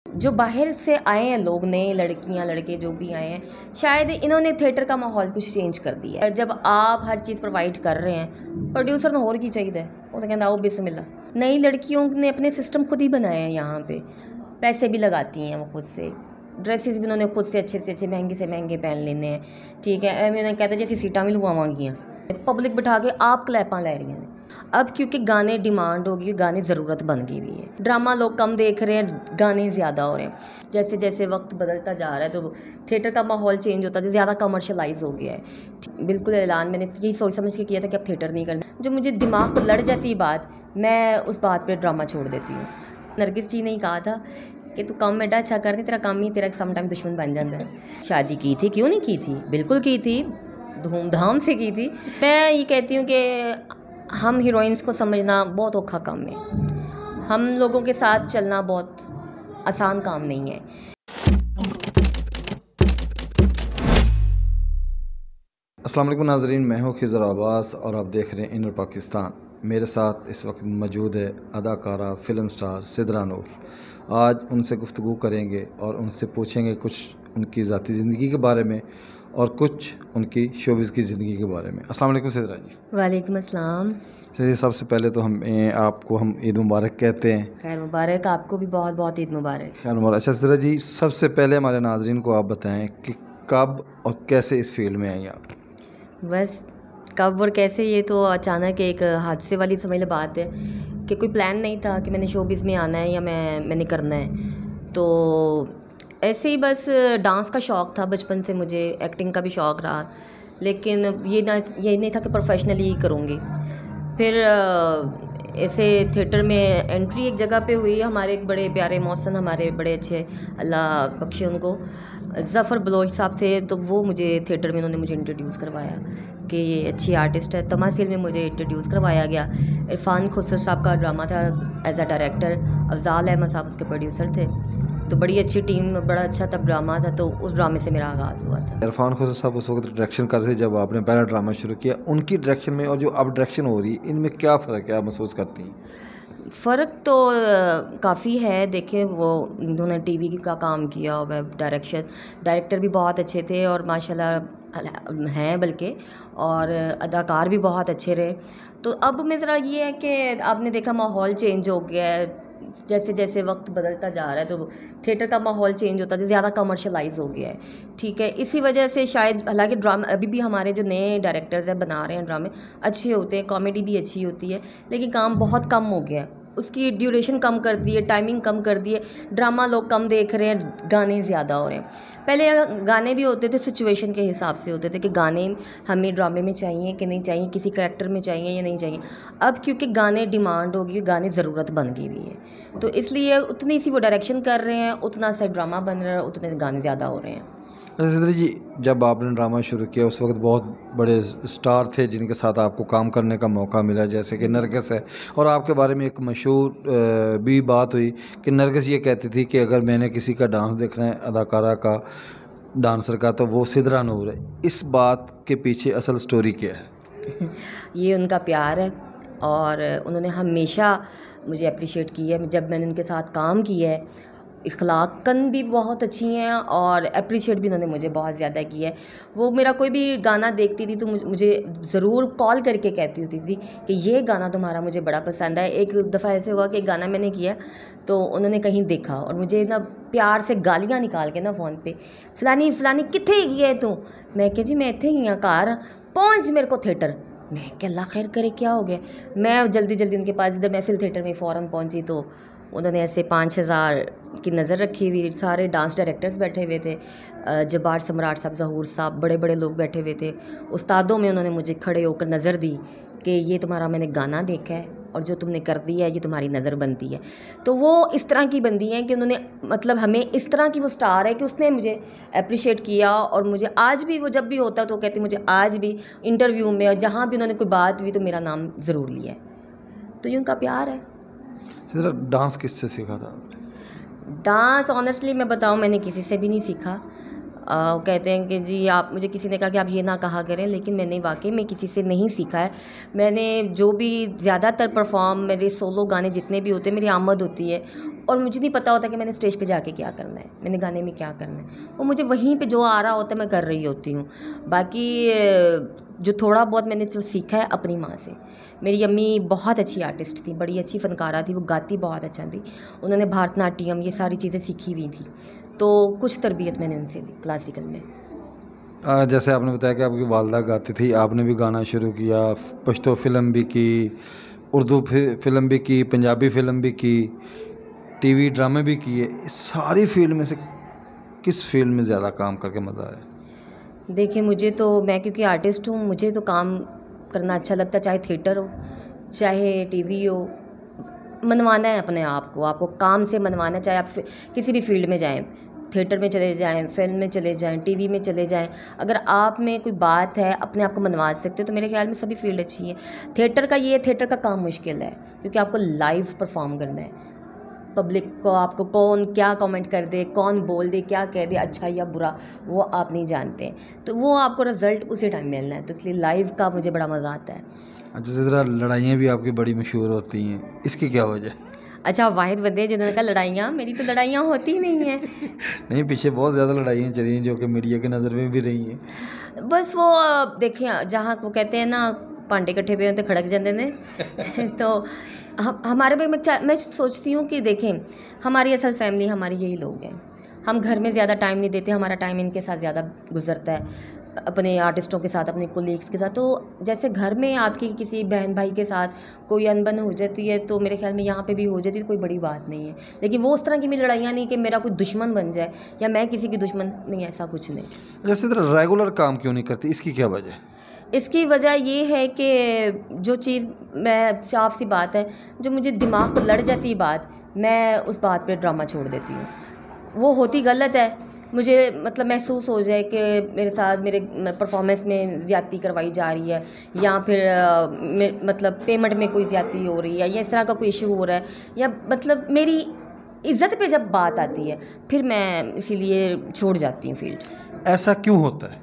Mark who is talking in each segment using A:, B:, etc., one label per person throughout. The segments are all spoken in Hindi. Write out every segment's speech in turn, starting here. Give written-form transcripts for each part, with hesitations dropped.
A: जो बाहर से आए हैं लोग, नए लड़कियां लड़के जो भी आए हैं, शायद इन्होंने थिएटर का माहौल कुछ चेंज कर दिया है। जब आप हर चीज़ प्रोवाइड कर रहे हैं, प्रोड्यूसर ने और की चाहिए, वो तो कहता आओ बिस्मिल्लाह। नई लड़कियों ने अपने सिस्टम खुद ही बनाए हैं, यहाँ पे पैसे भी लगाती हैं वो खुद से, ड्रेसेस भी उन्होंने खुद से अच्छे महंगे पहन लेने हैं, ठीक है। उन्होंने कहते जैसे सीटा भी लुआवांगियाँ, पब्लिक बिठा के आप क्लैपां लै रही हैं। अब क्योंकि गाने डिमांड होगी, गाने ज़रूरत बन गई हुई है, ड्रामा लोग कम देख रहे हैं, गाने ज़्यादा हो रहे हैं। जैसे जैसे वक्त बदलता जा रहा है तो थिएटर का माहौल चेंज होता है, ज़्यादा कमर्शलाइज हो गया है। बिल्कुल ऐलान मैंने यही सोच समझ के किया था कि अब थिएटर नहीं करना। जो मुझे दिमाग को लड़ जाती है बात, मैं उस बात पर ड्रामा छोड़ देती हूँ। नरगिस जी ने कहा था कि तू काम एडा अच्छा करनी, तेरा काम ही तेरा समटाइम दुश्मन बन जाता है। शादी की थी, क्यों नहीं की थी, बिल्कुल की थी, धूमधाम से की थी। मैं ये कहती हूँ कि हम हीरोइंस को समझना बहुत औखा काम है, हम लोगों के साथ चलना बहुत आसान काम नहीं है।
B: अस्सलाम वालेकुम नाज़रीन, मैं हूँ खिज़र अब्बास और आप देख रहे हैं इनर पाकिस्तान। मेरे साथ इस वक्त मौजूद है अदाकारा फ़िल्म स्टार सिदरा नूर। आज उनसे गुफ्तगू करेंगे और उनसे पूछेंगे कुछ उनकी ज़ाती ज़िंदगी के बारे में और कुछ उनकी शोबिज़ की ज़िंदगी के बारे में। अस्सलाम वालेकुम सिदरा जी।
A: वालेकुम अस्सलाम।
B: सिदरा, सबसे पहले तो हम ईद मुबारक कहते हैं।
A: खैर मुबारक, आपको भी बहुत बहुत ईद मुबारक।
B: खैर मुबारक। अच्छा सिदरा जी, सबसे पहले हमारे नाज़रीन को आप बताएँ कि कब और कैसे इस फील्ड में आई आप?
A: बस कब और कैसे, ये तो अचानक एक हादसे वाली समझ लो बात है कि कोई प्लान नहीं था कि मैंने शोबिज़ में आना है या मैंने करना है। तो ऐसे ही बस डांस का शौक़ था बचपन से, मुझे एक्टिंग का भी शौक़ रहा, लेकिन ये नहीं था कि प्रोफेशनली ही करूँगी। फिर ऐसे थिएटर में एंट्री एक जगह पे हुई, हमारे एक बड़े प्यारे मौसन, हमारे बड़े अच्छे, अल्लाह बख्शे उनको, ज़फ़र बलोच साहब थे। तो वो मुझे थिएटर में उन्होंने मुझे इंट्रोड्यूस करवाया कि ये अच्छी आर्टिस्ट है। तमासील में मुझे इंट्रोड्यूस करवाया गया। इरफान खुसर साहब का ड्रामा था as a director, Afzal Ahmed साहब उसके प्रोड्यूसर थे। तो बड़ी अच्छी टीम, बड़ा अच्छा तब ड्रामा था, तो उस ड्रामे से मेरा आगाज़ हुआ था।
B: इरफान खुसर साहब उस वक्त डायरेक्शन कर रहे थे जब आपने पहला ड्रामा शुरू किया, उनकी डायरेक्शन में और जो अब डायरेक्शन हो रही है, इनमें क्या फ़र्क है, आप महसूस करती हैं?
A: फ़र्क तो काफ़ी है। देखिए, वो उन्होंने टीवी का काम किया, वेब डायरेक्टर भी बहुत अच्छे थे और माशाल्लाह हैं बल्कि, और अदाकार भी बहुत अच्छे रहे। तो अब मेरा ये है कि आपने देखा माहौल चेंज हो गया है, जैसे जैसे वक्त बदलता जा रहा है तो थिएटर का माहौल चेंज होता है, ज़्यादा कमर्शलाइज हो गया है, ठीक है। इसी वजह से शायद, हालांकि ड्रामा अभी भी हमारे जो नए डायरेक्टर्स हैं बना रहे हैं ड्रामे, अच्छे होते हैं, कॉमेडी भी अच्छी होती है, लेकिन काम बहुत कम हो गया है, उसकी ड्यूरेशन कम कर दी है, टाइमिंग कम कर दी है, ड्रामा लोग कम देख रहे हैं, गाने ज़्यादा हो रहे हैं। पहले गाने भी होते थे, सिचुएशन के हिसाब से होते थे कि गाने हमें ड्रामे में चाहिए कि नहीं चाहिए, किसी कैरेक्टर में चाहिए या नहीं चाहिए। अब क्योंकि गाने डिमांड होगी, गाने ज़रूरत बन गई हुई है, तो इसलिए उतनी सी वो डायरेक्शन कर रहे हैं, उतना सा ड्रामा बन रहा है, उतने गाने ज़्यादा हो रहे हैं।
B: अच्छा सिदरा जी, जब आपने ड्रामा शुरू किया उस वक्त बहुत बड़े स्टार थे जिनके साथ आपको काम करने का मौका मिला, जैसे कि नरगिस है, और आपके बारे में एक मशहूर भी बात हुई कि नरगिस ये कहती थी कि अगर मैंने किसी का डांस देखना है, अदाकारा का, डांसर का, तो वो सिदरा नूर है। इस बात के पीछे असल स्टोरी क्या है?
A: ये उनका प्यार है और उन्होंने हमेशा मुझे अप्रिशिएट किया है जब मैंने उनके साथ काम किया है। इखलाकन भी बहुत अच्छी हैं और अप्रिशिएट भी उन्होंने मुझे बहुत ज़्यादा किया है। वो मेरा कोई भी गाना देखती थी तो मुझे ज़रूर कॉल करके कहती होती थी कि ये गाना तुम्हारा मुझे बड़ा पसंद है। एक दफ़ा ऐसे हुआ कि एक गाना मैंने किया तो उन्होंने कहीं देखा और मुझे ना प्यार से गालियाँ निकाल के ना फ़ोन पे, फ़लानी फ़लानी कित्थे गई है तू? मैं कहा जी मैं इत्थे ही हाँ घर, पहुँच मेरे को थिएटर। मैं क्या अल्लाह खैर करे, क्या हो गया? मैं जल्दी जल्दी उनके पास, इधर महफिल थिएटर में फ़ौरन पहुंची तो उन्होंने ऐसे 5,000 की नज़र रखी हुई, सारे डांस डायरेक्टर्स बैठे हुए थे, जब्बार सम्राट साहब, ज़हूर साहब, बड़े बड़े लोग बैठे हुए थे। उस्तादों में उन्होंने मुझे खड़े होकर नज़र दी कि ये तुम्हारा मैंने गाना देखा है और जो तुमने कर दिया है ये तुम्हारी नज़र बनती है। तो वो इस तरह की बंदी है कि उन्होंने, मतलब हमें इस तरह की वो स्टार है कि उसने मुझे अप्रिशिएट किया और मुझे आज भी वो जब भी होता तो कहती, मुझे आज भी इंटरव्यू में और जहाँ भी उन्होंने कोई बात हुई तो मेरा नाम ज़रूर लिया है। तो ये उनका प्यार है।
B: सिदरा, डांस किससे सीखा था?
A: डांस ऑनेस्टली मैं बताऊं, मैंने किसी से भी नहीं सीखा। कहते हैं कि जी आप, मुझे किसी ने कहा कि आप ये ना कहा करें, लेकिन मैंने वाकई में किसी से नहीं सीखा है। मैंने जो भी ज़्यादातर परफॉर्म, मेरे सोलो गाने जितने भी होते हैं, मेरी आमद होती है और मुझे नहीं पता होता कि मैंने स्टेज पे जाके क्या करना है, मैंने गाने में क्या करना है। वो मुझे वहीं पे जो आ रहा होता है मैं कर रही होती हूँ। बाकी जो थोड़ा बहुत मैंने जो सीखा है अपनी माँ से। मेरी अम्मी बहुत अच्छी आर्टिस्ट थी, बड़ी अच्छी फ़नकारा थी, वो गाती बहुत अच्छा थी। उन्होंने भरतनाट्यम ये सारी चीज़ें सीखी हुई थी, तो कुछ तरबियत मैंने उनसे ली क्लासिकल में।
B: जैसे आपने बताया कि आपकी वालदा गाती थी, आपने भी गाना शुरू किया, पश्तो फ़िल्म भी की, उर्दू फ़िल्म भी की, पंजाबी फ़िल्म भी की, टीवी ड्रामे भी किए। इस सारी फील्ड में से किस फील्ड में ज़्यादा काम करके मज़ा आया?
A: देखिए मुझे तो, मैं क्योंकि आर्टिस्ट हूँ, मुझे तो काम करना अच्छा लगता है, चाहे थिएटर हो चाहे टीवी हो। मनवाना है अपने आप को, आपको काम से मनवाना है, चाहे आप किसी भी फील्ड में जाएं, थिएटर में चले जाएं, फिल्म में चले जाएं, टीवी में चले जाएं, अगर आप में कोई बात है अपने आप को मनवा सकते हो तो मेरे ख्याल में सभी फील्ड अच्छी है। थिएटर का काम मुश्किल है क्योंकि आपको लाइव परफॉर्म करना है। पब्लिक को, आपको कौन क्या कमेंट कर दे, कौन बोल दे, क्या कह दे, अच्छा या बुरा, वो आप नहीं जानते, तो वो आपको रिज़ल्ट उसी टाइम मिलना है। तो इसलिए लाइव का मुझे बड़ा मज़ा आता है।
B: अच्छा, जिस तरह लड़ाइयाँ भी आपकी बड़ी मशहूर होती हैं, इसकी क्या वजह?
A: अच्छा, वाहिद बंदे जिन्होंने कहा लड़ाइयाँ, मेरी तो लड़ाइयाँ होती ही नहीं हैं।
B: नहीं, पीछे बहुत ज़्यादा लड़ाइयाँ चली हैं जो कि मीडिया की नज़र में भी रही हैं।
A: बस वो देखिए, जहाँ वो कहते हैं ना भांडे इकट्ठे पे होते खड़क जाते ने तो हमारे में मैं सोचती हूँ कि देखें, हमारी असल फैमिली हमारी यही लोग हैं। हम घर में ज़्यादा टाइम नहीं देते, हमारा टाइम इनके साथ ज़्यादा गुजरता है, अपने आर्टिस्टों के साथ, अपने कोलीग्स के साथ। तो जैसे घर में आपकी किसी बहन भाई के साथ कोई अनबन हो जाती है तो मेरे ख्याल में यहाँ पे भी हो जाती है, कोई बड़ी बात नहीं है। लेकिन वो उस तरह की मेरी लड़ाइयाँ नहीं कि मेरा कोई दुश्मन बन जाए या मैं किसी की दुश्मन, नहीं, ऐसा कुछ नहीं।
B: जैसे तरह रेगुलर काम क्यों नहीं करती, इसकी क्या वजह?
A: इसकी वजह ये है कि जो चीज़, मैं साफ सी बात है, जो मुझे दिमाग को लड़ जाती है बात, मैं उस बात पे ड्रामा छोड़ देती हूँ। वो होती गलत है, मुझे मतलब महसूस हो जाए कि मेरे साथ मेरे परफॉर्मेंस में ज़्यादती करवाई जा रही है या फिर मतलब पेमेंट में कोई ज़्यादती हो रही है या इस तरह का कोई इशू हो रहा है, या मतलब मेरी इज़्ज़त पे जब बात आती है फिर मैं इसीलिए छोड़ जाती हूँ फील्ड।
B: ऐसा क्यों होता है?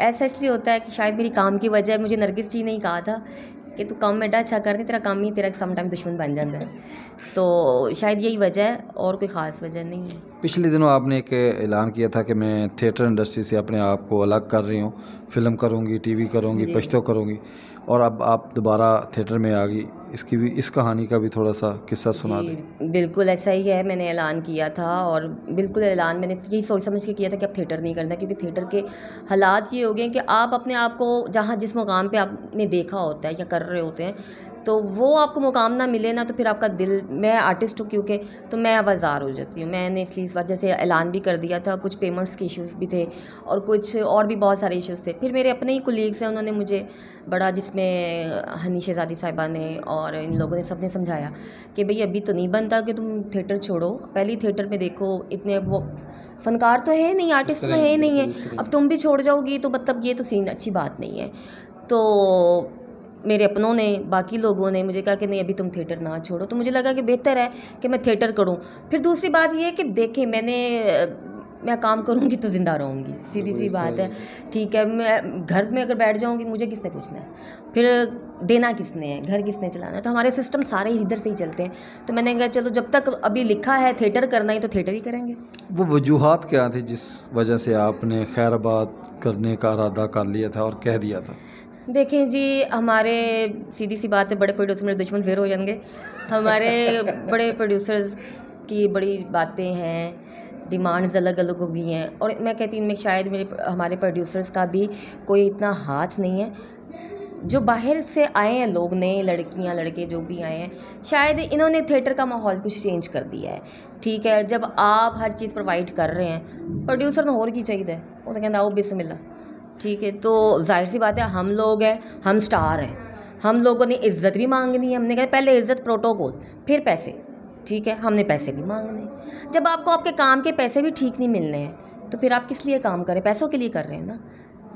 A: ऐसा इसलिए होता है कि शायद मेरी काम की वजह, मुझे नरगिस जी ने ही कहा था कि तू काम एडा अच्छा करनी, तेरा काम ही तेरा सम टाइम दुश्मन बन जाता है। तो शायद यही वजह है और कोई ख़ास वजह नहीं है।
B: पिछले दिनों आपने एक ऐलान किया था कि मैं थिएटर इंडस्ट्री से अपने आप को अलग कर रही हूँ, फ़िल्म करूँगी, टीवी करूँगी, पश्तो करूँगी, और अब आप दोबारा थिएटर में आ गई। इसकी भी, इस कहानी का भी थोड़ा सा किस्सा सुना दें।
A: बिल्कुल ऐसा ही है, मैंने ऐलान किया था और बिल्कुल ऐलान मैंने यही सोच समझ के किया था कि अब थिएटर नहीं करना, क्योंकि थिएटर के हालात ये हो गए कि आप अपने आप को जहाँ जिस मुकाम पे आपने देखा होता है या कर रहे होते हैं, तो वो आपको मुकाम ना मिले ना, तो फिर आपका दिल, मैं आर्टिस्ट हूँ क्योंकि, तो मैं आवाज़ार हो जाती हूँ। मैंने इसलिए इस वजह से ऐलान भी कर दिया था। कुछ पेमेंट्स के इश्यूज़ भी थे और कुछ और भी बहुत सारे इश्यूज़ थे। फिर मेरे अपने ही कोलीग्स हैं, उन्होंने मुझे बड़ा, जिसमें हनी शहज़ादी साहिबा ने और इन लोगों ने, सब ने समझाया कि भाई अभी तो नहीं बनता कि तुम थिएटर छोड़ो, पहले ही थिएटर में देखो, इतने वो फ़नकार तो है नहीं, आर्टिस्ट तो है नहीं है, अब तुम भी छोड़ जाओगी तो मतलब ये तो सीन अच्छी बात नहीं है। तो मेरे अपनों ने, बाकी लोगों ने मुझे कहा कि नहीं अभी तुम थिएटर ना छोड़ो, तो मुझे लगा कि बेहतर है कि मैं थिएटर करूं। फिर दूसरी बात ये है कि देखें, मैं काम करूंगी तो ज़िंदा रहूंगी, सीधी सी बात है, ठीक है। मैं घर में अगर बैठ जाऊंगी, मुझे किसने पूछना है, फिर देना किसने है, घर किसने चलाना है, तो हमारे सिस्टम सारे इधर से ही चलते हैं। तो मैंने कहा चलो जब तक अभी लिखा है थिएटर करना ही, तो थिएटर ही करेंगे।
B: वो वजूहात क्या थी जिस वजह से आपने खैराबाद करने का इरादा कर लिया था और कह दिया था?
A: देखें जी, हमारे, सीधी सी बात है, बड़े प्रोड्यूसर मेरे दुश्मन फिर हो जाएंगे। हमारे बड़े प्रोड्यूसर्स की बड़ी बातें हैं, डिमांड्स अलग अलग हो गई हैं, और मैं कहती हूँ इनमें शायद हमारे प्रोड्यूसर्स का भी कोई इतना हाथ नहीं है। जो बाहर से आए हैं लोग, नए लड़कियां लड़के जो भी आए हैं, शायद इन्होंने थिएटर का माहौल कुछ चेंज कर दिया है। ठीक है, जब आप हर चीज़ प्रोवाइड कर रहे हैं, प्रोड्यूसर ने और की चाहिए, वो तो कहता आओ बिस्मिल्लाह, ठीक है। तो जाहिर सी बात है, हम लोग हैं, हम स्टार हैं, हम लोगों ने इज़्ज़त भी मांगनी है। हमने कहा पहले इज़्ज़त, प्रोटोकॉल, फिर पैसे, ठीक है। हमने पैसे भी मांगने। जब आपको आपके काम के पैसे भी ठीक नहीं मिलने हैं तो फिर आप किस लिए काम करें? पैसों के लिए कर रहे हैं ना।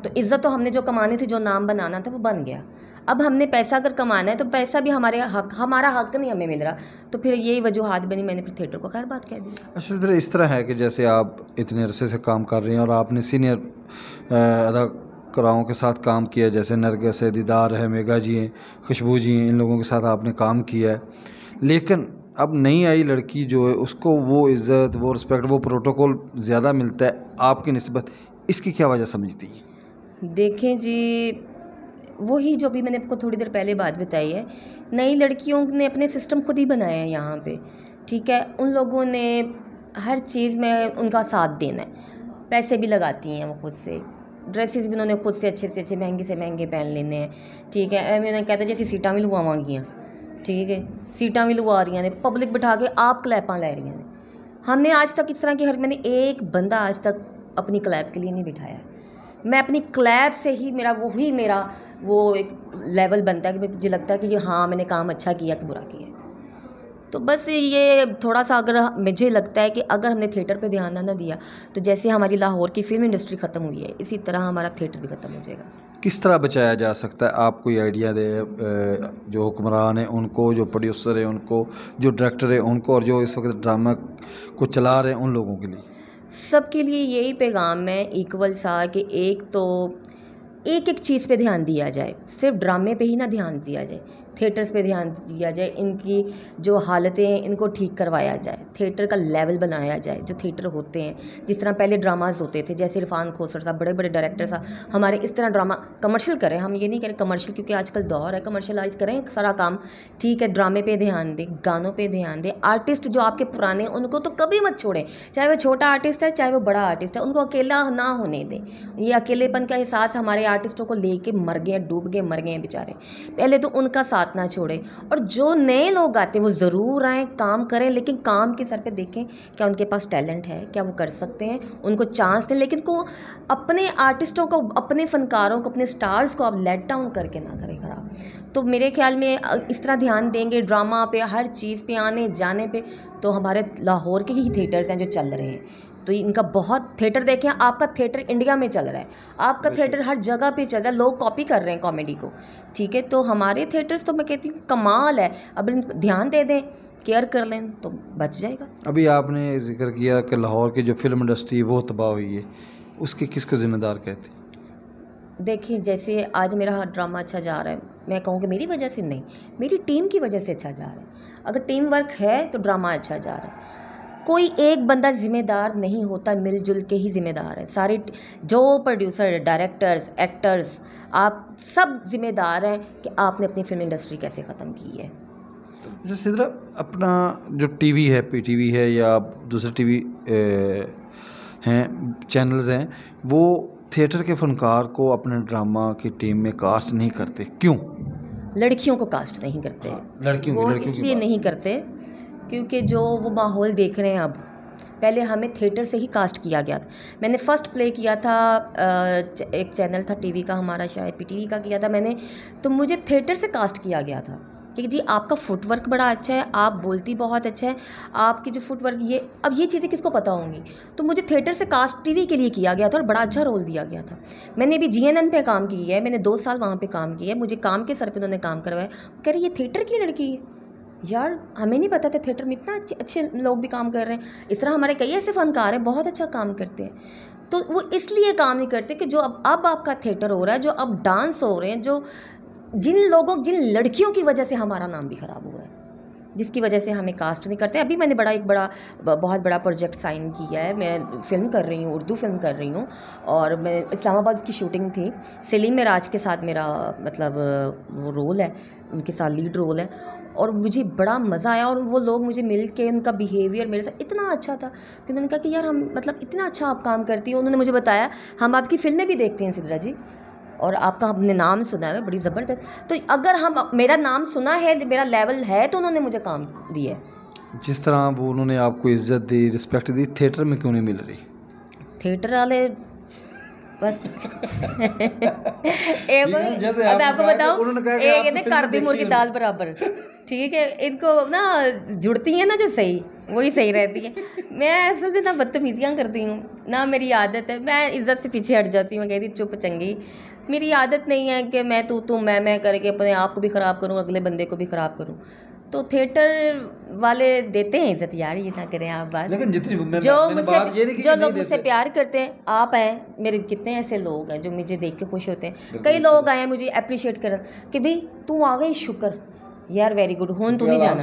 A: तो इज़्ज़त तो हमने जो कमानी थी, जो नाम बनाना था, वो बन गया। अब हमने पैसा अगर कमाना है तो पैसा भी हमारा हक नहीं हमें मिल रहा, तो फिर यही वजूहात बनी, मैंने फिर थिएटर को खैर बात कह दी।
B: अच्छा, इस तरह है कि जैसे आप इतने अरसे से काम कर रही हैं और आपने सीनियर अदाकाराओं के साथ काम किया, जैसे नरगिस है, दीदार है, मेगा जी हैं, खुशबू जी हैं, इन लोगों के साथ आपने काम किया है, लेकिन अब नई आई लड़की जो है उसको वो इज़्ज़त, वो रिस्पेक्ट, वो प्रोटोकॉल ज़्यादा मिलता है आपकी निस्बत, इसकी क्या वजह समझती हैं?
A: देखें जी, वही जो भी मैंने आपको थोड़ी देर पहले बात बताई है, नई लड़कियों ने अपने सिस्टम खुद ही बनाए हैं यहाँ पे, ठीक है। उन लोगों ने हर चीज़ में उनका साथ देना है, पैसे भी लगाती हैं वो खुद से, ड्रेसेस भी उन्होंने खुद से अच्छे महंगे पहन लेने हैं, ठीक है। एवं उन्होंने कहते हैं जैसे सीटा भी लुआवांगियाँ, ठीक है, सीटा भी लुआ रही ने, पब्लिक बिठा के आप क्लैपां ले रही हैं। हमने आज तक इस तरह की मैंने एक बंदा आज तक अपनी क्लैप के लिए नहीं बिठाया है। मैं अपनी क्लैप से ही मेरा वो एक लेवल बनता है कि मुझे लगता है कि हाँ मैंने काम अच्छा किया कि बुरा किया। तो बस ये थोड़ा सा अगर मुझे लगता है कि अगर हमने थिएटर पे ध्यान ना दिया तो जैसे हमारी लाहौर की फिल्म इंडस्ट्री ख़त्म हुई है, इसी तरह हमारा थिएटर भी ख़त्म हो जाएगा।
B: किस तरह बचाया जा सकता है? आप कोई आइडिया दे, जो हुक्मरान हैं उनको, जो प्रोड्यूसर हैं उनको, जो डायरेक्टर है उनको, और जो इस वक्त ड्रामा को चला रहे हैं उन लोगों के लिए?
A: सबके लिए यही पैगाम है इक्वल सा कि एक तो एक चीज़ पे ध्यान दिया जाए, सिर्फ ड्रामे पे ही ना ध्यान दिया जाए, थिएटर्स पे ध्यान दिया जाए, इनकी जो हालतें हैं इनको ठीक करवाया जाए, थिएटर का लेवल बनाया जाए। जो थिएटर होते हैं, जिस तरह पहले ड्रामाज होते थे, जैसे इरफान खोसर साहब, बड़े बड़े डायरेक्टर साहब हमारे, इस तरह ड्रामा कमर्शियल करें। हम ये नहीं करें कमर्शियल, क्योंकि आजकल दौर है कमर्शलाइज करें सारा काम, ठीक है। ड्रामे पे ध्यान दें, गानों पे ध्यान दें, आर्टिस्ट जो आपके पुराने उनको तो कभी मत छोड़ें, चाहे वो छोटा आर्टिस्ट है चाहे वो बड़ा आर्टिस्ट है, उनको अकेला ना होने दें। ये अकेलेपन का एहसास हमारे आर्टिस्टों को लेके मर गए, डूब गए, मर गए बेचारे, पहले तो उनका साथ ना छोड़ें। और जो नए लोग आते हैं वो ज़रूर आएँ, काम करें, लेकिन काम के सर पे देखें क्या उनके पास टैलेंट है, क्या वो कर सकते हैं, उनको चांस दें। लेकिन को अपने आर्टिस्टों को, अपने फ़नकारों को, अपने स्टार्स को आप लेट डाउन करके ना करें ख़राब। तो मेरे ख्याल में इस तरह ध्यान देंगे ड्रामा पे, हर चीज़ पे, आने जाने पे, तो हमारे लाहौर के ही थिएटर्स हैं जो चल रहे हैं। तो इनका बहुत थिएटर देखें, आपका थिएटर इंडिया में चल रहा है, आपका थिएटर हर जगह पे चल रहा है, लोग कॉपी कर रहे हैं कॉमेडी को, ठीक है। तो हमारे थिएटर्स तो मैं कहती हूँ कमाल है, अब ध्यान दे दें, केयर कर लें तो बच जाएगा।
B: अभी आपने जिक्र किया कि लाहौर की जो फिल्म इंडस्ट्री वो तबाह हुई है, उसके किसको ज़िम्मेदार कहते हैं?
A: देखिए, जैसे आज मेरा ड्रामा अच्छा जा रहा है, मैं कहूँ कि मेरी वजह से नहीं, मेरी टीम की वजह से अच्छा जा रहा है। अगर टीम वर्क है तो ड्रामा अच्छा जा रहा है। कोई एक बंदा ज़िम्मेदार नहीं होता, मिलजुल के ही ज़िम्मेदार है सारे, जो प्रोड्यूसर, डायरेक्टर्स, एक्टर्स, आप सब ज़िम्मेदार हैं कि आपने अपनी फिल्म इंडस्ट्री कैसे ख़त्म की है।
B: जैसे सिद्रा, अपना जो टीवी है, पीटीवी है या दूसरे टीवी हैं, चैनल्स हैं, वो थिएटर के फनकार को अपने ड्रामा की टीम में कास्ट नहीं करते, क्यों?
A: लड़कियों को कास्ट नहीं करते,
B: लड़कियों
A: इसलिए नहीं करते क्योंकि जो वो माहौल देख रहे हैं अब, पहले हमें थिएटर से ही कास्ट किया गया था। मैंने फ़र्स्ट प्ले किया था, एक चैनल था टीवी का हमारा, शायद पीटीवी का किया था मैंने, तो मुझे थिएटर से कास्ट किया गया था कि जी आपका फुटवर्क बड़ा अच्छा है, आप बोलती बहुत अच्छा है, आपकी जो फुटवर्क, ये अब ये चीज़ें किसको पता होंगी। तो मुझे थिएटर से कास्ट टीवी के लिए किया गया था और बड़ा अच्छा रोल दिया गया था। मैंने भी GNN पे काम किया है, मैंने 2 साल वहाँ पे काम किया है, मुझे काम के सर पे उन्होंने काम करवाया। कह रही ये थिएटर की लड़की है यार, हमें नहीं पता था थिएटर में इतना अच्छे लोग भी काम कर रहे हैं। इस तरह हमारे कई ऐसे फ़नकार हैं बहुत अच्छा काम करते हैं। तो वो इसलिए काम नहीं करते कि जो अब आपका थिएटर हो रहा है, जो अब डांस हो रहे हैं, जो जिन लड़कियों की वजह से हमारा नाम भी ख़राब हुआ है, जिसकी वजह से हमें कास्ट नहीं करते। अभी मैंने बहुत बड़ा प्रोजेक्ट साइन किया है, मैं फ़िल्म कर रही हूँ, उर्दू फिल्म कर रही हूँ, और मैं इस्लामाबाद की शूटिंग थी, सलीम मेराज के साथ मेरा मतलब वो रोल है, उनके साथ लीड रोल है, और मुझे बड़ा मज़ा आया। और वो लोग मुझे मिल के, उनका बिहेवियर मेरे साथ इतना अच्छा था कि उन्होंने कहा कि यार हम मतलब इतना अच्छा आप काम करती हो। उन्होंने मुझे बताया हम आपकी फ़िल्में भी देखते हैं सिद्रा जी, और आपका हमने नाम सुना है बड़ी ज़बरदस्त। तो अगर हम, मेरा नाम सुना है, मेरा लेवल है, तो उन्होंने मुझे काम दिया है।
B: जिस तरह वो उन्होंने आपको इज्जत दी, रिस्पेक्ट दी, थिएटर में क्यों नहीं मिल रही?
A: थिएटर वाले बस अब आपको बताऊं, एक कहते कर दी मुर्गी दाल बराबर, ठीक है। इनको ना जुड़ती हैं ना जो सही, वही सही रहती है। मैं असल में ना बदतमीजियाँ करती हूँ ना, मेरी आदत है, मैं इज़्ज़त से पीछे हट जाती हूँ, कहती चुप चंगी। मेरी आदत नहीं है कि मैं तू मैं करके अपने आप को भी ख़राब करूँ, अगले बंदे को भी ख़राब करूँ। तो थिएटर वाले देते हैं इज्जत यार, ये ना करें आप बात।
B: लेकिन जितनी
A: जो लोग मुझसे प्यार करते हैं, आप हैं मेरे, कितने ऐसे लोग हैं जो मुझे देख के खुश होते हैं। कई लोग आए हैं मुझे अप्रिशिएट कर कि भाई तू आ गई, शुक्र, यार वेरी गुड हुन तू नहीं जाना,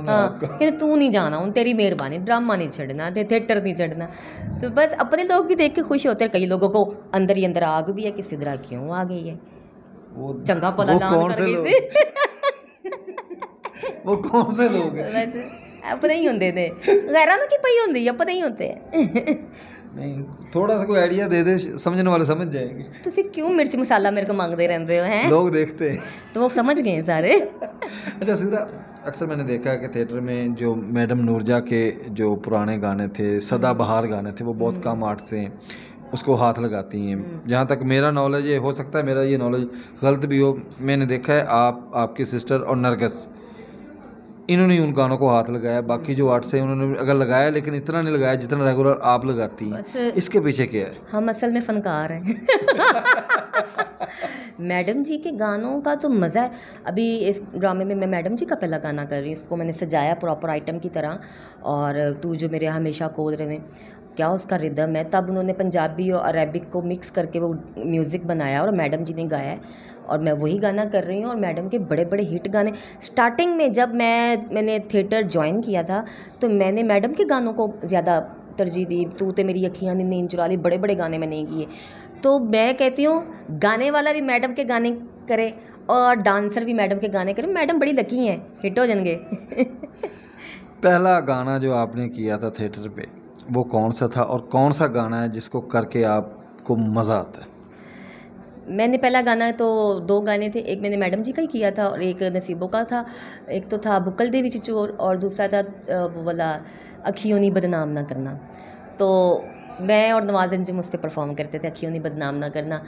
A: हाँ कहते तू नहीं जाना हुन, तेरी मेहरबानी, ड्रामा नहीं छड़ना, थिएटर नहीं छड़ना। तो बस अपने लोग भी देख के खुश होते हैं। कई लोगों को अंदर ही अंदर आग भी है कि सिद्रा क्यों आ गई है, वो चंगा भला लान कर गई थी।
B: वो कौन से लोग हैं?
A: वैसे अपने ही होंगे ने, गैरां की पई होंदी है, अपने ही होते हैं।
B: नहीं थोड़ा सा कोई आइडिया दे दे, समझने वाले समझ जाएंगे।
A: तुसी क्यों मिर्च मसाला मेरे को मांगते रहते हो हैं?
B: लोग देखते हैं
A: तो वो समझ गए सारे।
B: अच्छा सिद्रा, अक्सर मैंने देखा है कि थिएटर में जो मैडम नूरजा के जो पुराने गाने थे, सदाबहार गाने थे, वो बहुत कम आर्ट से उसको हाथ लगाती हैं। जहाँ तक मेरा नॉलेज है, हो सकता है मेरा ये नॉलेज गलत भी हो, मैंने देखा है आप, आपकी सिस्टर और नरगिस, इन्होंने उन गानों को हाथ लगाया। बाकी जो आर्ट से उन्होंने अगर लगाया, लेकिन इतना नहीं लगाया जितना रेगुलर आप लगाती हैं। इसके पीछे क्या है?
A: हम असल में फनकार हैं। मैडम जी के गानों का तो मज़ा है। अभी इस ड्रामे में मैं मैडम जी का पहला गाना कर रही हूँ, इसको मैंने सजाया प्रॉपर आइटम की तरह। और तू जो मेरे हमेशा कोल रहे, क्या उसका रिदम है। तब उन्होंने पंजाबी और अरेबिक को मिक्स करके वो म्यूज़िक बनाया और मैडम जी ने गाया है, और मैं वही गाना कर रही हूँ। और मैडम के बड़े बड़े हिट गाने, स्टार्टिंग में जब मैंने थिएटर ज्वाइन किया था तो मैंने मैडम के गानों को ज़्यादा तरजीह दी। तू ते मेरी अखियाँ ने नींद चुरा ली, बड़े बड़े गाने मैंने किए। तो मैं कहती हूँ गाने वाला भी मैडम के गाने करे और डांसर भी मैडम के गाने करे। मैडम बड़ी लकी हैं, हिट हो जाएंगे।
B: पहला गाना जो आपने किया था थिएटर पे, वो कौन सा था, और कौन सा गाना है जिसको करके आपको मज़ा आता है?
A: मैंने पहला गाना तो 2 गाने थे, एक मैंने मैडम जी का ही किया था और एक नसीबों का था। एक तो था बुक्कल दे विच चोर और दूसरा था वो वाला अखियों नी बदनाम ना करना। तो मैं और नवाज़ अंजुम उस पर परफॉर्म करते थे, अखियों नी बदनाम ना करना।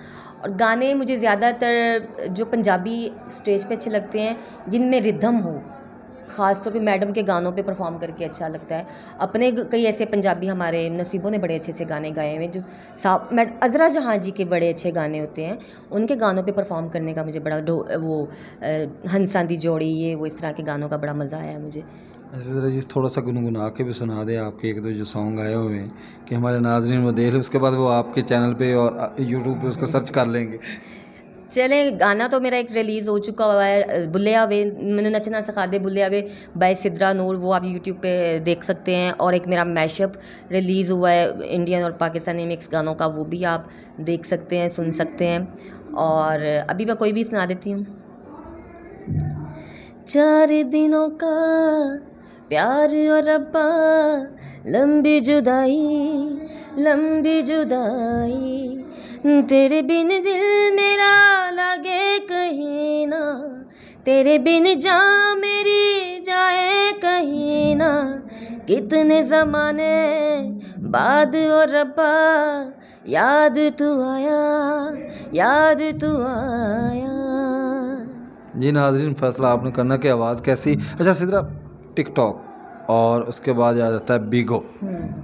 A: और गाने मुझे ज़्यादातर जो पंजाबी स्टेज पे अच्छे लगते हैं, जिनमें रिदम हो, ख़ास तौर पे मैडम के गानों पे परफॉर्म करके अच्छा लगता है। अपने कई ऐसे पंजाबी, हमारे नसीबों ने बड़े अच्छे अच्छे गाने गाए हुए हैं, जो अज़रा जहाँ जी के बड़े अच्छे गाने होते हैं, उनके गानों पे परफॉर्म करने का मुझे बड़ा वो हंसा दी जोड़ी, ये वो इस तरह के गानों का बड़ा मज़ा आया मुझे।
B: अच्छा जी, थोड़ा सा गुनगुना के भी सुना दे आपके 1-2 जो सॉन्ग आए हुए हैं कि हमारे नाज़रीन वो देख लें, उसके बाद वो आपके चैनल पे और यूट्यूब पे उसको सर्च कर लेंगे।
A: चले, गाना तो मेरा एक रिलीज़ हो चुका हुआ है, बुल्लिया वे मैंने नचना सिखा दे बुल्लिया वे बाय सिद्रा नूर, वो आप यूट्यूब पे देख सकते हैं। और एक मेरा मैशअप रिलीज़ हुआ है इंडियन और पाकिस्तानी मिक्स गानों का, वो भी आप देख सकते हैं, सुन सकते हैं। और अभी मैं कोई भी सुना देती हूँ। 4 दिनों का प्यार और रब्बा, लंबी जुदाई, तेरे बिन दिल मेरा लागे कहीं ना, तेरे बिन जान मेरी जाए कहीं ना, कितने ज़माने बाद और रब्बा, याद तू आया।
B: जी नाज़रीन, फैसला आपने करना कि आवाज़ कैसी। अच्छा सिद्रा, टिकटॉक और उसके बाद आ जाता है बिगो,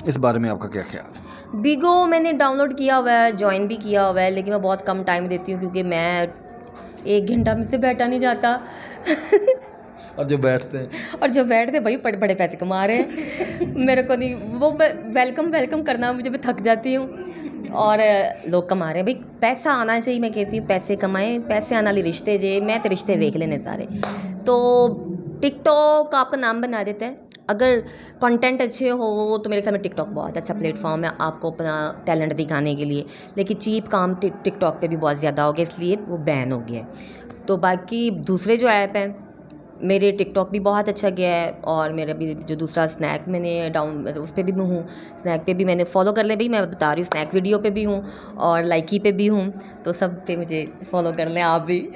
B: इस बारे में आपका क्या ख्याल है?
A: बिगो मैंने डाउनलोड किया हुआ है, ज्वाइन भी किया हुआ है, लेकिन मैं बहुत कम टाइम देती हूँ क्योंकि मैं 1 घंटा मुझसे बैठा नहीं जाता।
B: और जो बैठते
A: भाई बड़े बड़े पैसे कमा रहे हैं, मेरे को नहीं, वो वेलकम करना मुझे, मैं थक जाती हूँ। और लोग कमा रहे हैं, भाई पैसा आना चाहिए। मैं कहती हूँ पैसे कमाएं, पैसे आने वाले रिश्ते जे, मैं तो रिश्ते देख लेने सारे। तो टिकटॉक आपका नाम बना देता है, अगर कंटेंट अच्छे हो तो मेरे ख्याल में टिकटॉक बहुत अच्छा प्लेटफॉर्म है आपको अपना टैलेंट दिखाने के लिए। लेकिन चीप काम टिकटॉक पे भी बहुत ज़्यादा हो गया, इसलिए वो बैन हो गया है। तो बाकी दूसरे जो ऐप हैं, मेरे टिकटॉक भी बहुत अच्छा गया है। और मेरा भी जो दूसरा स्नैक मैंने उस पर भी मैं हूँ, स्नैक पे भी मैंने फॉलो कर लिया। भाई मैं बता रही हूँ, स्नैक वीडियो पे भी हूँ और लाइकी पे भी हूँ, तो सब पे मुझे फॉलो कर लें आप भी।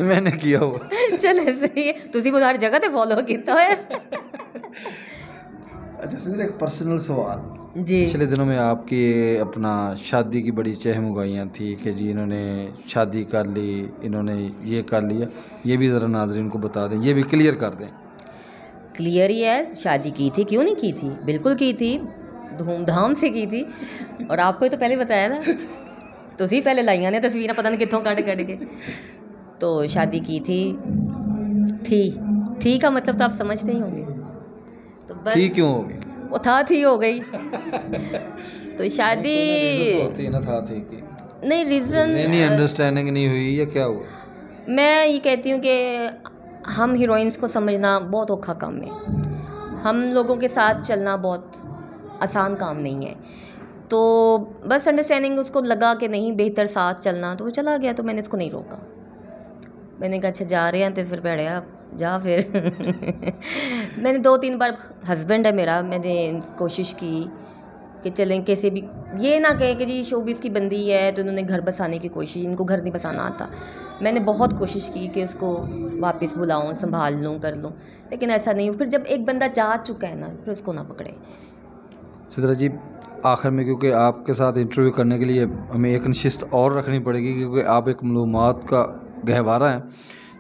B: मैंने किया हुआ।
A: चले सही है, तुसी मुझे हर जगह पे फॉलो किया है।
B: अच्छा सिर्फ एक पर्सनल सवाल
A: जी,
B: पिछले दिनों में आपकी अपना शादी की बड़ी चहमुगाइयाँ थी कि जी इन्होंने शादी कर ली, इन्होंने ये कर लिया, ये भी ज़रा नाज़रीन को बता दें, ये भी क्लियर कर दें।
A: क्लियर ही है, शादी की थी, क्यों नहीं की थी, बिल्कुल की थी, धूमधाम से की थी। और आपको तो पहले बताया ना, तो उसी पहले लाइयाँ ने तस्वीरें पता नहीं कितों कट के, तो शादी की थी का मतलब तो आप समझते ही होंगे। तो बस
B: थी क्यों हो गई,
A: वो थी हो गई। तो शादी
B: होती है ना, थी की
A: नहीं, रीज़न
B: नहीं, अंडरस्टैंडिंग नहीं हुई या क्या हुआ?
A: मैं ये कहती हूँ कि हम हीरोइंस को समझना बहुत औखा काम है, हम लोगों के साथ चलना बहुत आसान काम नहीं है। तो बस अंडरस्टैंडिंग उसको लगा कि नहीं बेहतर साथ चलना, तो वो चला गया, तो मैंने उसको नहीं रोका। मैंने कहा अच्छा जा रहे हैं तो फिर बैठा जा फिर मैंने 2-3 बार, हस्बैंड है मेरा, मैंने कोशिश की कि चलें कैसे भी, ये ना कहें कि जी शोबिस की बंदी है तो उन्होंने घर बसाने की कोशिश, इनको घर नहीं बसाना आता। मैंने बहुत कोशिश की कि उसको वापस बुलाऊं, संभाल लूं, कर लूं, लेकिन ऐसा नहीं। फिर जब एक बंदा जा चुका है ना, फिर उसको ना पकड़े।
B: सिद्रा जी, आखिर में क्योंकि आपके साथ इंटरव्यू करने के लिए हमें एक नशिस्त और रखनी पड़ेगी, क्योंकि आप एक मालूमात का गहवारा हैं,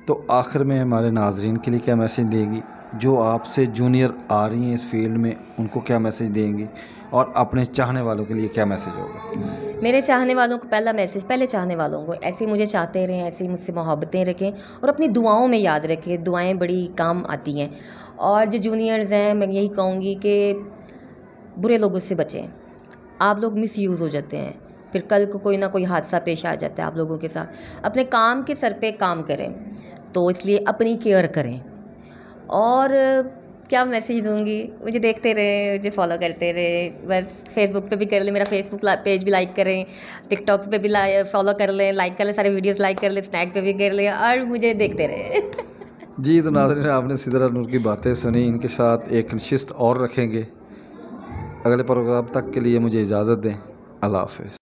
B: तो आखिर में हमारे नाजरीन के लिए क्या मैसेज देंगी, जो आपसे जूनियर आ रही हैं इस फील्ड में, उनको क्या मैसेज देंगी, और अपने चाहने वालों के लिए क्या मैसेज होगा?
A: मेरे चाहने वालों को पहला मैसेज, पहले चाहने वालों को ऐसे ही मुझे चाहते रहें, ऐसे ही मुझसे मोहब्बतें रखें और अपनी दुआओं में याद रखें, दुआएं बड़ी काम आती हैं। और जो जूनियर्स हैं, मैं यही कहूँगी कि बुरे लोगों से बचें। आप लोग मिसयूज़ हो जाते हैं, फिर कल को कोई ना कोई हादसा पेश आ जाता है आप लोगों के साथ। अपने काम के सर पे काम करें, तो इसलिए अपनी केयर करें। और क्या मैसेज दूंगी, मुझे देखते रहे, मुझे फॉलो करते रहे, बस फेसबुक पे भी कर लें, मेरा फेसबुक पेज भी लाइक करें, टिकटॉक पे भी फॉलो कर लें, लाइक कर लें, सारे वीडियोस लाइक कर लें, स्नैक पे भी कर लें और मुझे देखते रहे
B: जी, तो नाज़रीन, आपने सिद्रा नूर की बातें सुनी, इनके साथ एक नशिस्त और रखेंगे। अगले प्रोग्राम तक के लिए मुझे इजाज़त दें। अल्लाह हाफ़िज़।